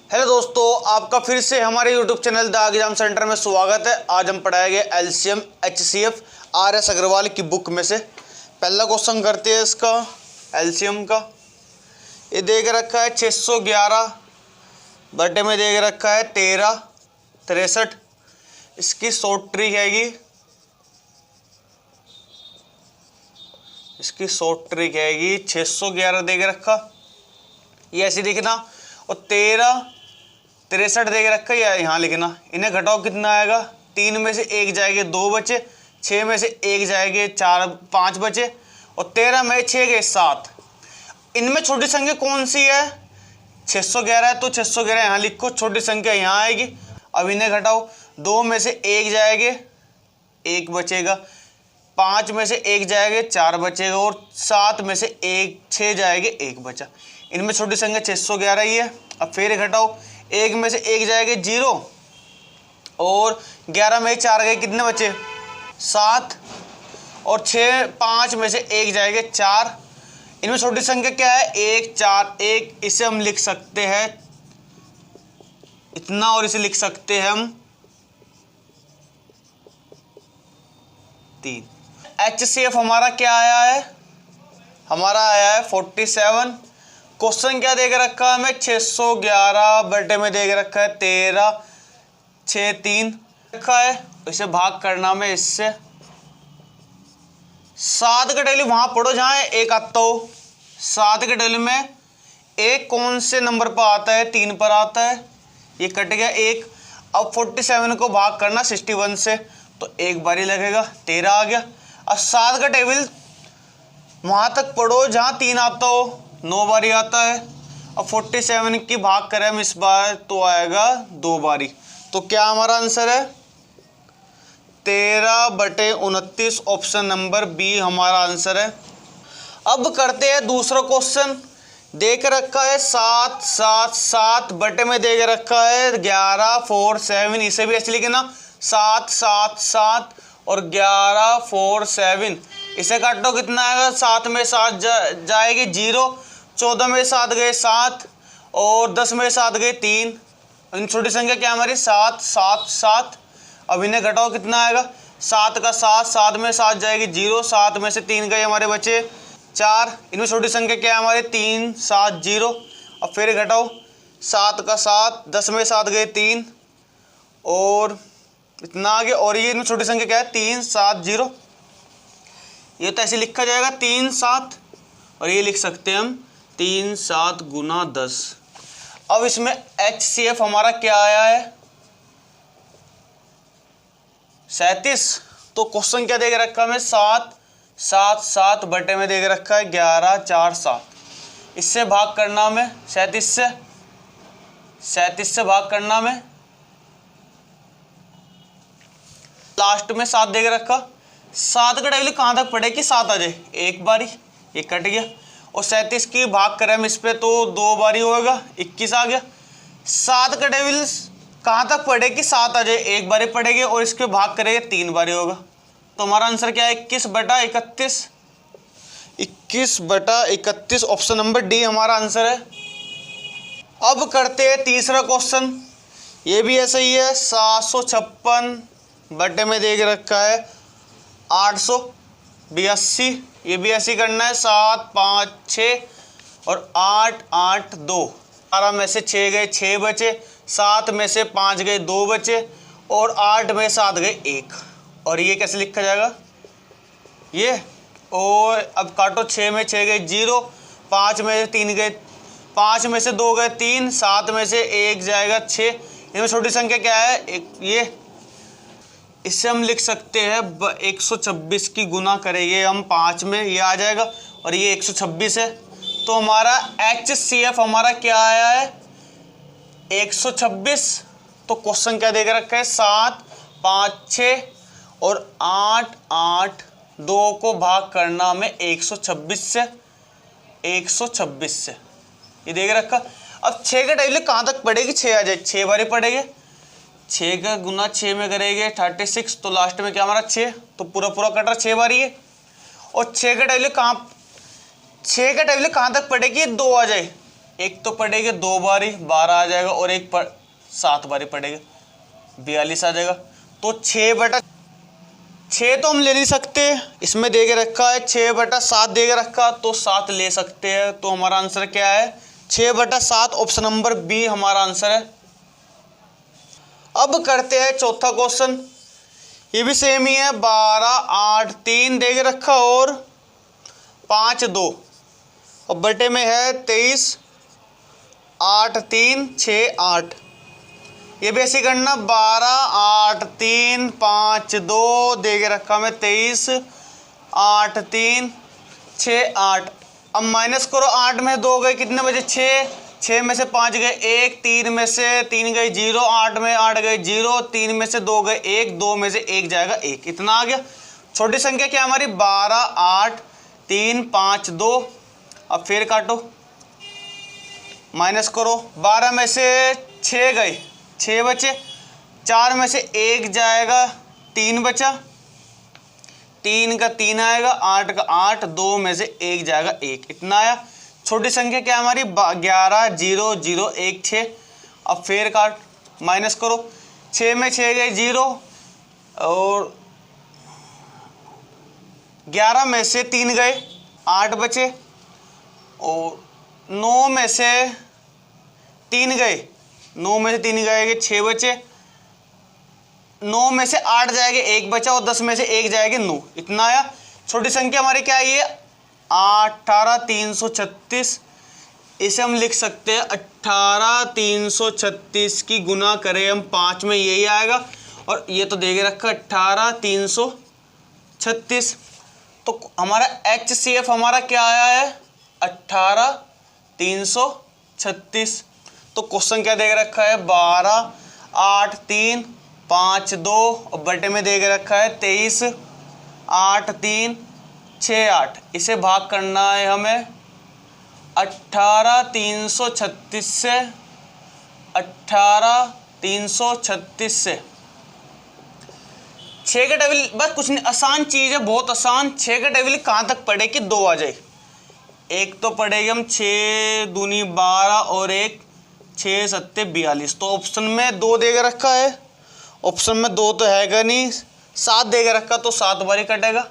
Hello दोस्तों, आपका फिर से हमारे YouTube channel the exam centre में स्वागत है। आज हम पढ़ाएंगे एलसीएम एचसीएफ आर.एस. अग्रवाल की बुक में से पहला क्वेश्चन करते हैं इसका एलसीएम का। ये देख रखा है 611 बटे में देख रखा है 1363। इसकी शॉर्ट ट्रिक हैगी, इसकी शॉर्ट ट्रिक हैगी 611 देख रखा, ये ऐसे लिखना और 1363 देख रखा है, या यहाँ लिखना। इन्हें घटाओ कितना आएगा, 3 में से 1 जाएंगे 2 बचे, 6 में से 1 जाएंगे 5 बचे और 13 में 6 गए 7। इनमें छोटी संख्या कौन सी है, 611 है तो 611 यहाँ लिखो, छोटी संख्या यहाँ आएगी। अब इन्हें घटाओ, 2 में से 1 जाएंगे 1 बचेगा, 5 में से 1 जाएंगे 4 बचेगा और 7 में से 6 जाएंगे 1 बचा। इनमें छोटी संख्या 611 ही है। अब फिर घटाओ, 1 में से 1 जाएंगे 0 और 11 में 4 गए, कितने बचे 7 और 5 में से 1 जाएंगे 4। इनमें छोटी संख्या क्या है 1 4 1, इसे हम लिख सकते हैं इतना और इसे लिख सकते हैं हम 3। एचसीएफ हमारा क्या आया है, हमारा आया है 47। क्वेश्चन क्या देख रखा है हमें, 611 बटे में देख रखा है 1363 रखा है। इसे भाग करना में इससे 7 का डेली वहां पढ़ो जहां एक आता हो। 7 के डेली में एक कौन से नंबर पर आता है, 3 पर आता है, ये कट गया 1। अब 47 को भाग करना 61 से तो एक बारी लगेगा, 13 आ गया। अब 7 का टेबल वहां तक पढ़ो जहां 3 आता हो, 9 बारी आता है। अब 47 की भाग करें हम इस बार तो आएगा 2 बारी। तो क्या हमारा आंसर है 13 बटे 29, ऑप्शन नंबर बी हमारा आंसर है। अब करते हैं दूसरा क्वेश्चन। देख रखा है 7 7 7 बटे में देख रखा है 11 4 7, इसे भी ऐसे लिखना 7 7 7 और 11 4 7। इसे काटो कितना आएगा, 7 में 7 जाएगी 0, 14 में 7 गए 7 और 10 में 7 गए 3। इन छोटी संख्या क्या हमारी 7 7 7। अब इन्हें घटाओ कितना आएगा, 7 का 7, 7 में 7 जाएगी 0, 7 में से 3 गए हमारे बचे 4। इनमें छोटी संख्या क्या है हमारे 3 7 0। अब फिर घटाओ, 7 का 7, 10 में 7 गए 3 और इतना आ गया। और ये इनमें छोटी संख्या क्या है 3 7 0। ये तो ऐसे लिखा जाएगा 3 7 और ये लिख सकते हैं हम 3 7 गुना 10। अब इसमें एचसीएफ हमारा क्या आया है 37। तो क्वेश्चन क्या देख रखा है हमें 7 7 7 बटे में देख रखा है 11 4 7। इससे भाग करना में 37 से भाग करना में लास्ट में 7 देख रखा। 7 का डेली कहाँ तक पड़ेगी, 7 आ जाए एक बारी, ये कट गया। और 37 की भाग करें हम इस पे तो 2 बारी होगा, 21 आ गया। 7 का डेविल कहाँ तक पड़ेगी, 7 आ जाए एक बारी पड़ेगी और इसके भाग करेंगे 3 बारी होगा। तो हमारा आंसर क्या है 21 बटा 31, 21 बटा 31, ऑप्शन नंबर डी हमारा आंसर है। अब करते हैं तीसरा क्वेश्चन। ये भी ऐसा ही है 756 बटे में देख रखा है 882। ये भी ऐसे करना है 7 5 6 और 8 8 2। 12 में से 6 गए 6 बचे, 7 में से 5 गए 2 बचे और 8 में 7 गए 1। और ये कैसे लिखा जाएगा ये, और अब काटो, 6 में 6 गए 0, 5 में से 3 गए, 5 में से 2 गए 3, 7 में से 1 जाएगा 6। इनमें छोटी संख्या क्या है ये, इससे हम लिख सकते हैं 126 की गुना करेंगे हम 5 में, ये आ जाएगा और ये 126 है। तो हमारा एचसीएफ हमारा क्या आया है 126। तो क्वेश्चन क्या देख रखा है 7 5 6 और 8 8 2 को भाग करना में 126 से, 126 से ये देख रखा। अब 6 का डेली कहाँ तक पड़ेगी, 6 आ जाए 6 बारी पड़ेगी, 6 का गुना 6 में करेंगे 36, तो लास्ट में क्या हमारा 6, तो पूरा पूरा कट रहा 6 बारी है। और 6 का टेबल कहाँ तक पड़ेगी, 2 आ जाए एक तो पड़ेगा 2 बारी 12 आ जाएगा और एक 7 बारी पड़ेगा 42 आ जाएगा। तो 6/6 तो हम ले नहीं सकते, इसमें दे के रखा है 6/7 दे के रखा, तो 7 ले सकते हैं। तो हमारा आंसर क्या है 6/7, ऑप्शन नंबर बी हमारा आंसर है। अब करते हैं चौथा क्वेश्चन, ये भी सेम ही है। 12 8 3 दे के रखा और 5 2 और बटे में है 23 8 3 6 8। ये भी ऐसी करना 12 8 3 5 2 दे के रखा मैं 23 8 3 6 8। अब माइनस करो, 8 में 2 गए कितने बचे 6 में से 5 गए 1, 3 में से 3 गए 0, 8 में 8 गए 0, 3 में से 2 गए 1, 2 में से 1 जाएगा 1, इतना आ गया। छोटी संख्या क्या हमारी 12 8 3 5 2। अब फिर काटो, माइनस करो, 12 में से 6 गए 6 बचे, 4 में से 1 जाएगा 3 बचा, 3 का 3 आएगा, 8 का 8, 2 में से 1 जाएगा 1, इतना आया। छोटी संख्या क्या हमारी 11 0 0 1 6। अब फिर काट, माइनस करो, 6 में 6 गए 0 और 11 में से 3 गए 8 बचे और 9 में से 3 गए 9 में से 3 गए 6 बचे, 9 में से 8 जाएंगे 1 बचा और 10 में से 1 जाएंगे 9, इतना आया। छोटी संख्या हमारी क्या है ये 18 336। इसे हम लिख सकते हैं 18 336 की गुना करें हम 5 में, यही आएगा। और ये तो देके रखा 18 336। तो हमारा HCF हमारा क्या आया है 18 336। तो क्वेश्चन क्या देके रखा है 12 8 3 5 2 और बटे में देके रखा है 23 8 3 6 8। इसे भाग करना है हमें 18 336 से, 18 336 से। 6 का टेबल बस कुछ नहीं, आसान चीज़ है, बहुत आसान। 6 का टेबल कहाँ तक पढ़े कि 2 आ जाए। एक तो पढ़ेगी हम 6 दूनी 12 और एक 6 7 42। तो ऑप्शन में 2 देकर रखा है, ऑप्शन में 2 तो हैगा नहीं, 7 देकर रखा तो 7 बारी कटेगा।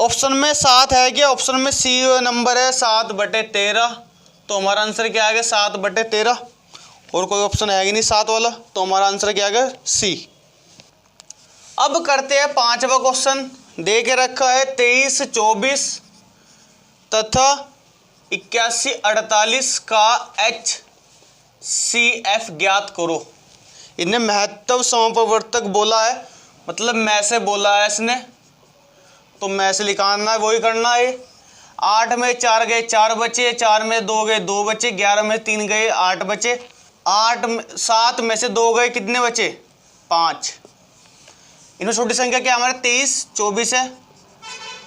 ऑप्शन में 7 है क्या, ऑप्शन में सी नंबर है 7/13। तो हमारा आंसर क्या आ गया 7/13, और कोई ऑप्शन है ही नहीं 7 वाला, तो हमारा आंसर क्या आ गया सी। अब करते हैं 5वां क्वेश्चन। दे के रखा है 23 24 तथा 81 48 का HCF ज्ञात करो। इन्हें महत्व समापवर्तक बोला है, मतलब मैं से बोला है इसने, तो मैं से लिखाना है, वही करना है। 8 में 4 गए 4 बचे, 4 में 2 गए 2 बचे, 11 में 3 गए 8 बचे, 7 में से 2 गए कितने बचे 5। इनमें छोटी संख्या क्या हमारे 23 24 है।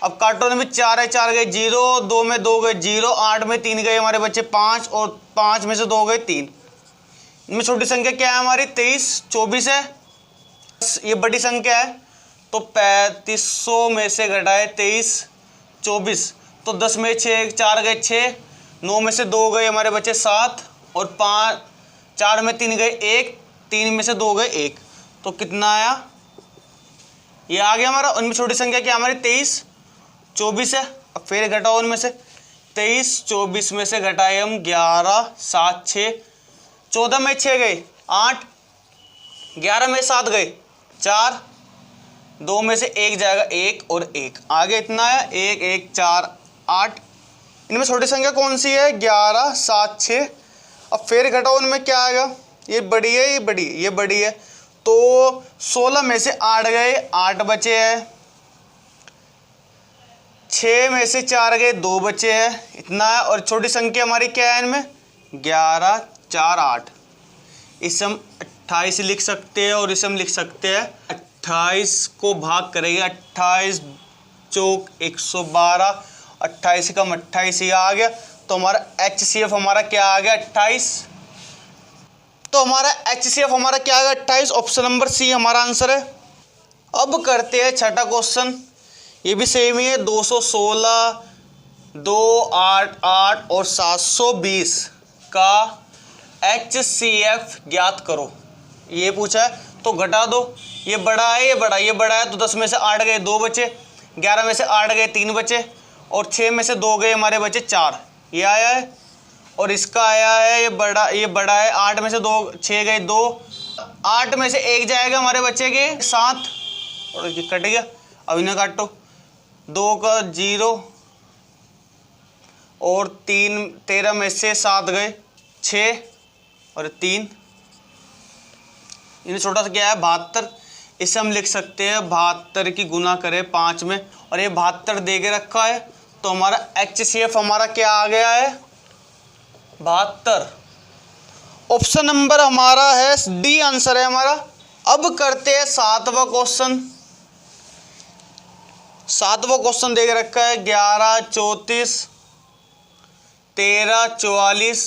अब काटो में 4 है, 4 गए 0, 2 में 2 गए 0, 8 में 3 गए हमारे बच्चे 5 और 5 में से 2 गए 3। इनमें छोटी संख्या क्या है हमारी 23 24 है। ये बड़ी संख्या है, तो 3500 में से घटाए 23 24, तो 10 में 6 4 गए 6, 9 में से 2 गए हमारे बच्चे 7 और 5 4 में 3 गए 1, 3 में से 2 गए 1, तो कितना आया ये आ गया हमारा। उनमें छोटी संख्या क्या हमारी 23 24 है। अब फिर घटाओ उनमें से 23 24 में से घटाए हम 11 7 6, 14 में 6 गए 8, 11 में 7 गए 4, 2 में से 1 जाएगा 1 और 1, आगे इतना है 1 1 4 8। इनमें छोटी संख्या कौन सी है 11 7 6। अब फिर घटाओ उनमें क्या आएगा, ये बड़ी है ये बड़ी, ये बड़ी है, तो 16 में से 8 गए 8 बचे हैं, 6 में से 4 गए 2 बचे हैं, इतना है। और छोटी संख्या हमारी क्या है इनमें 11 4 8। इसे हम 28 लिख सकते हैं और इसे हम लिख सकते हैं 28 को भाग करेंगे 28 चौक 112, 28 कम 28 ही आ गया। तो हमारा HCF हमारा क्या आ गया 28। तो हमारा HCF हमारा क्या आ गया 28, ऑप्शन नंबर सी हमारा आंसर है। अब करते हैं छठा क्वेश्चन। ये भी सेम ही है 216 2 8 8 और 720। का HCF ज्ञात करो। ये पूछा है तो घटा दो, ये बड़ा है, ये बड़ा, ये बड़ा है तो 10 में से 8 गए 2 बचे, 11 में से 8 गए 3 बचे, और 6 में से 2 गए हमारे बचे 4, ये आया है। और इसका आया है, ये बड़ा है, 8 में से 2 6 गए 2, 8 में से 1 जाएगा हमारे बच्चे के 7, और ये कट गया। अब इन्हें काटो, 2 का 0 और 13 में से 7 गए 6 और 3, इन्हें छोटा सा क्या है 72। इसे हम लिख सकते हैं 72 की गुना करें 5 में, और ये 72 दे के रखा है तो हमारा HCF हमारा क्या आ गया है 72। ऑप्शन नंबर हमारा है डी आंसर है हमारा। अब करते हैं 7वां क्वेश्चन। 7वां क्वेश्चन दे के रखा है 11 34 13 44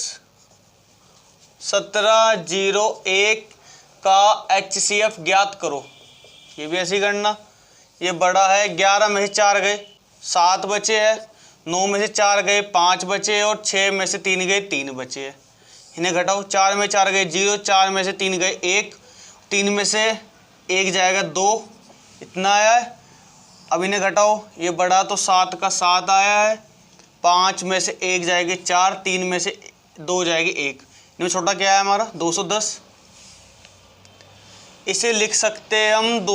17 0 1 का HCF ज्ञात करो। ये भी ऐसी करना, ये बड़ा है, 11 में से 4 गए 7 बचे हैं, 9 में से 4 गए 5 बचे, और 6 में से 3 गए 3 बचे हैं। इन्हें घटाओ, 4 में 4 गए 0, 4 में से 3 गए 1, 3 में से 1 जाएगा 2, इतना आया है। अब इन्हें घटाओ, ये बड़ा तो 7 का 7 आया है, 5 में से 1 जाएगी 4, 3 में से 2 जाएगी 1, इनमें छोटा क्या है हमारा 210। इसे लिख सकते हैं हम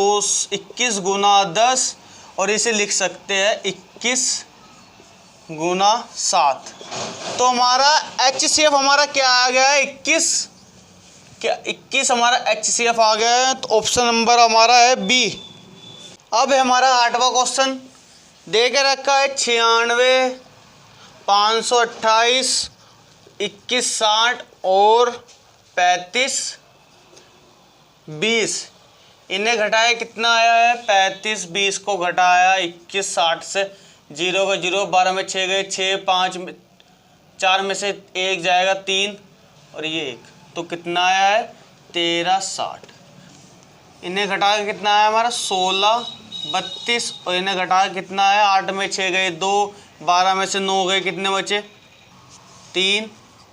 21 गुना 10, और इसे लिख सकते हैं 21 गुना 7। तो हमारा HCF हमारा क्या आ गया है 21, क्या 21 हमारा HCF आ गया है। तो ऑप्शन नंबर हमारा है बी। अब है हमारा 8वां क्वेश्चन, दे के रखा है 96 528 21 60 और 35 20। इन्हें घटाया कितना आया है 35 20 को घटाया 21 60 से, 0 का 0, 12 में 6 गए 6, 5 में 4 में से 1 जाएगा 3, और ये 1, तो कितना आया है 13 60। इन्हें घटा के कितना आया हमारा 16 32, और इन्हें घटा के कितना आया 8 में 6 गए 2, 12 में से 9 गए, कितने बचे 3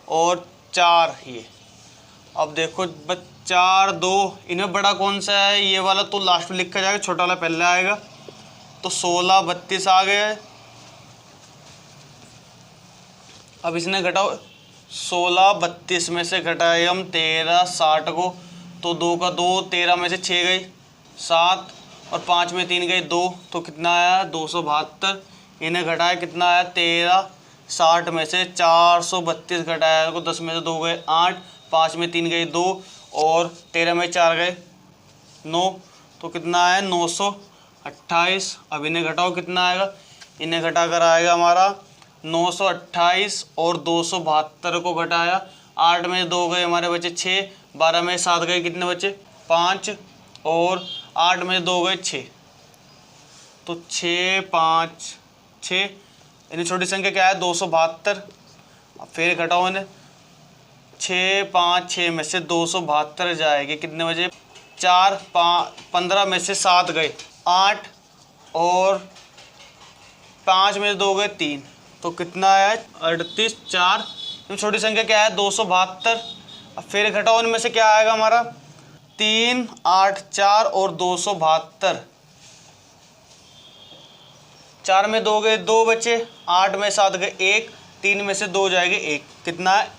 और 4 ये। अब देखो 4 2, इन्हें बड़ा कौन सा है, ये वाला तो लास्ट में लिखा जाएगा, छोटा वाला पहले आएगा, तो 16 32 आ गया है। अब इसने घटाओ, 16 32 में से घटाए हम 13 60 को, तो 2 का 2, 13 में से 6 गए 7, और 5 में 3 गए 2, तो कितना आया 272। इन्हें घटाया कितना आया 13 60 में से 432 घटाया को, 10 में से 2 गए 8, 5 में 3 गए 2, और 13 में 4 गए 9, तो कितना आया 928। अब इन्हें घटाओ कितना आएगा, इन्हें घटा कर आएगा हमारा 928, और 272 को घटाया, 8 में 2 गए हमारे बचे 6, 12 में 7 गए कितने बचे 5, और 8 में 2 गए 6, तो 6 5 6, इन्हें छोटी संख्या क्या है 272। अब फिर घटाओ इन्हें, 6 5 6 में से 272 जाएगी कितने बजे 4 15 में से 7 गए 8, और 5 में से 2 गए 3, तो कितना आया 38 4, छोटी संख्या क्या है 272। अब फिर घटाओ इनमें से क्या आएगा हमारा 3 8 4 और 272, 4 में 2 गए 2 बचे, 8 में 7 गए 1, 3 में से 2 जाएंगे 1, कितना है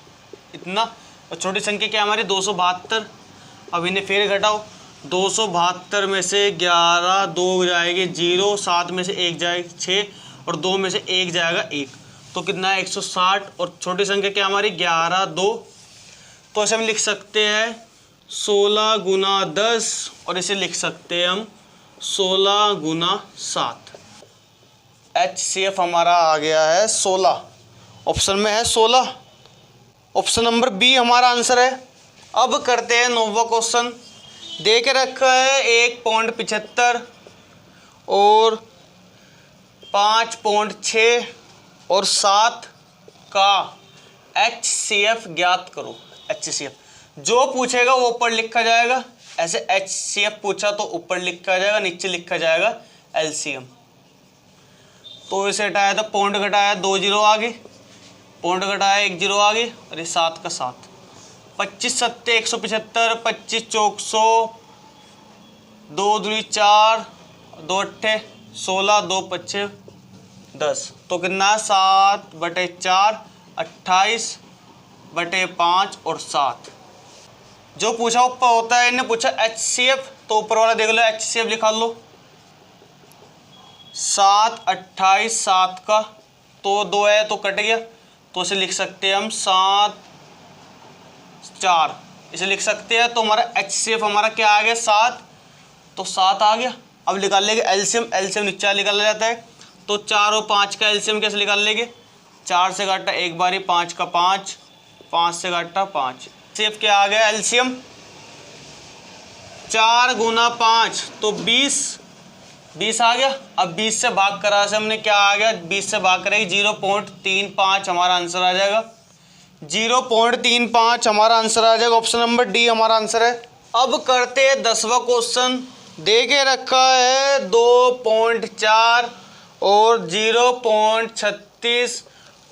इतना, और छोटी संख्या क्या हमारी 272। अब इन्हें फिर घटाओ, 272 में से 11 2 जाएगी 0, 7 में से 1 जाएगी 6, और 2 में से 1 जाएगा 1, तो कितना है 160, और छोटी संख्या क्या हमारी 11 2, तो इसे हम लिख सकते हैं 16 गुना 10, और इसे लिख सकते हैं हम 16 गुना 7। HCF हमारा आ गया है 16, ऑप्शन में है 16, ऑप्शन नंबर बी हमारा आंसर है। अब करते हैं 9वां क्वेश्चन, दे के रखा है 1.75 और 5.6 और 7 का HCF ज्ञात करो। HCF जो पूछेगा वो ऊपर लिखा जाएगा, ऐसे HCF पूछा तो ऊपर लिखा जाएगा, नीचे लिखा जाएगा LCM। तो इसे हटाया तो पॉइंट घटाया 2 0 आ गए, पॉइंट घटाया 1 0 आ गई और ये 7 का 7। 25 सत्ते 175, 25 चौक 100, 2 दूनी 4, 2 अट्ठे 16, 2 पच्चे 10। तो कितना 7/4, 28/5 और 7। जो पूछा ऊपर होता है, इन्हें पूछा HCF, तो ऊपर वाला देख लो, HCF लिखा लो 7, 28, 7 का तो 2 है तो कट गया, तो इसे लिख सकते हैं हम 7, 4 इसे लिख सकते हैं। तो हमारा HCF हमारा क्या आ गया 7, तो 7 आ गया। अब निकाल लेंगे एलसीएम, एलसीएम नीचे निकाला जाता है, तो 4 और 5 का एलसीएम कैसे निकाल लेंगे, 4 से घाटा 1 बारी, 5 का 5, 5 से घाटा 5। HCF क्या आ गया एलसीएम 4 गुना 5 तो 20 आ गया। अब 20 से भाग करा से हमने क्या आ गया, 20 से भाग करेंगे 0.35 हमारा आंसर आ जाएगा। 0.35 हमारा आंसर आ जाएगा। ऑप्शन नंबर डी हमारा आंसर है। अब करते हैं 10वां क्वेश्चन। दे के रखा है 2.4 और 0.36,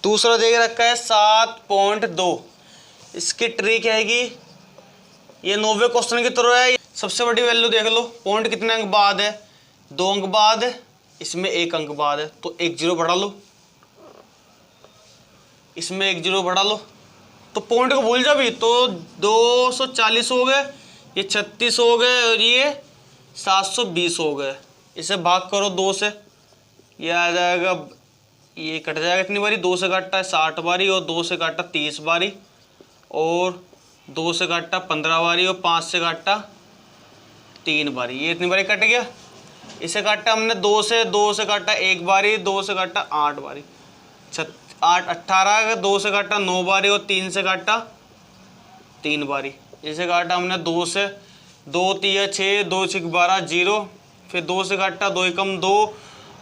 दूसरा दे के रखा है 7.2। इसकी ट्रिक है कि ये 9वें क्वेश्चन की तरह है। सबसे बड़ी वैल्यू देख लो, पॉइंट कितने अंक बाद है, 2 अंक बाद है, इसमें 1 अंक बाद है, तो 1 0 बढ़ा लो, इसमें 1 0 बढ़ा लो, तो पॉइंट को भूल जा भी, तो 240 हो गए, ये 36 हो गए और ये 720 हो गए। इसे भाग करो 2 से, ये आ जाएगा, ये कट जाएगा कितनी बारी, 2 से काटा है 60 बारी और 2 से काटा 30 बारी और 2 से काटा 15 बारी और 5 से काटा 3 बारी, ये इतनी बारी कट गया। इसे काटा हमने 2 से काटा 1 बारी, 2 से काटा 8 बारी, 8 18, 2 से काटा 9 बारी और 3 से काटा 3 बारी। इसे काटा हमने 2 से, 2 3 6, 2 6 12 0, फिर 2 से काटा 2 एकम 2,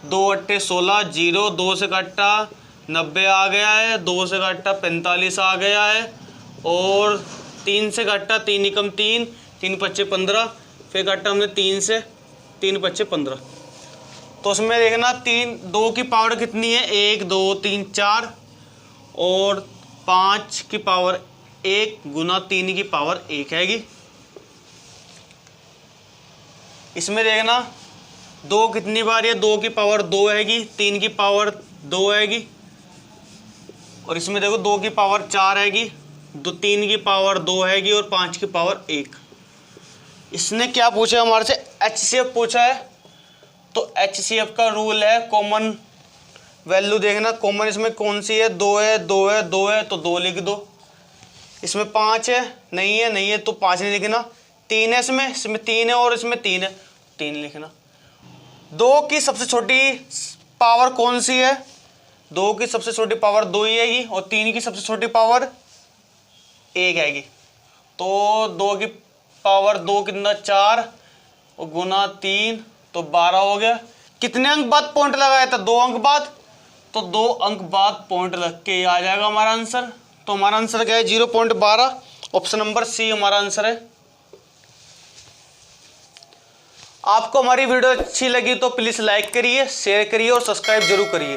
2 अट्ठे 16 0, 2 से काटा 90 आ गया है, 2 से काटा 45 आ गया है और 3 से काटा 3 एकम 3, 3 पच्चे 15, फिर काटा हमने 3 से, 3 पच्चे 15। तो उसमें देखना 2 की पावर कितनी है, 1 2 3 4 और 5 की पावर 1 गुना 3 की पावर 1 हैगी। इसमें देखना 2 कितनी बार है, 2 की पावर 2 हैगी, 3 की पावर 2 हैगी और इसमें देखो 2 की पावर 4 हैगी, 3 की पावर 2 हैगी और 5 की पावर 1। इसने क्या पूछा हमारे से, HCF पूछा है। तो HCF का रूल है कॉमन वैल्यू देखना, कॉमन इसमें कौन सी है, 2 है 2 है 2 है तो 2 लिख दो। इसमें 5 है नहीं है तो 5 नहीं लिखना। 3 है इसमें 3 है और इसमें 3 है, 3 लिखना। 2 की सबसे छोटी पावर कौन सी है, 2 की सबसे छोटी पावर 2 ही आएगी और 3 की सबसे छोटी पावर 1 आएगी। तो 2 की पावर 2 कितना 4 और गुना 3 तो 12 हो गया। कितने अंक बाद पॉइंट लगाया था, 2 अंक बाद, तो 2 अंक बाद पॉइंट रख के आ जाएगा हमारा आंसर। तो हमारा आंसर क्या है 0.12, ऑप्शन नंबर सी हमारा आंसर है। आपको हमारी वीडियो अच्छी लगी तो प्लीज़ लाइक करिए, शेयर करिए और सब्सक्राइब जरूर करिए।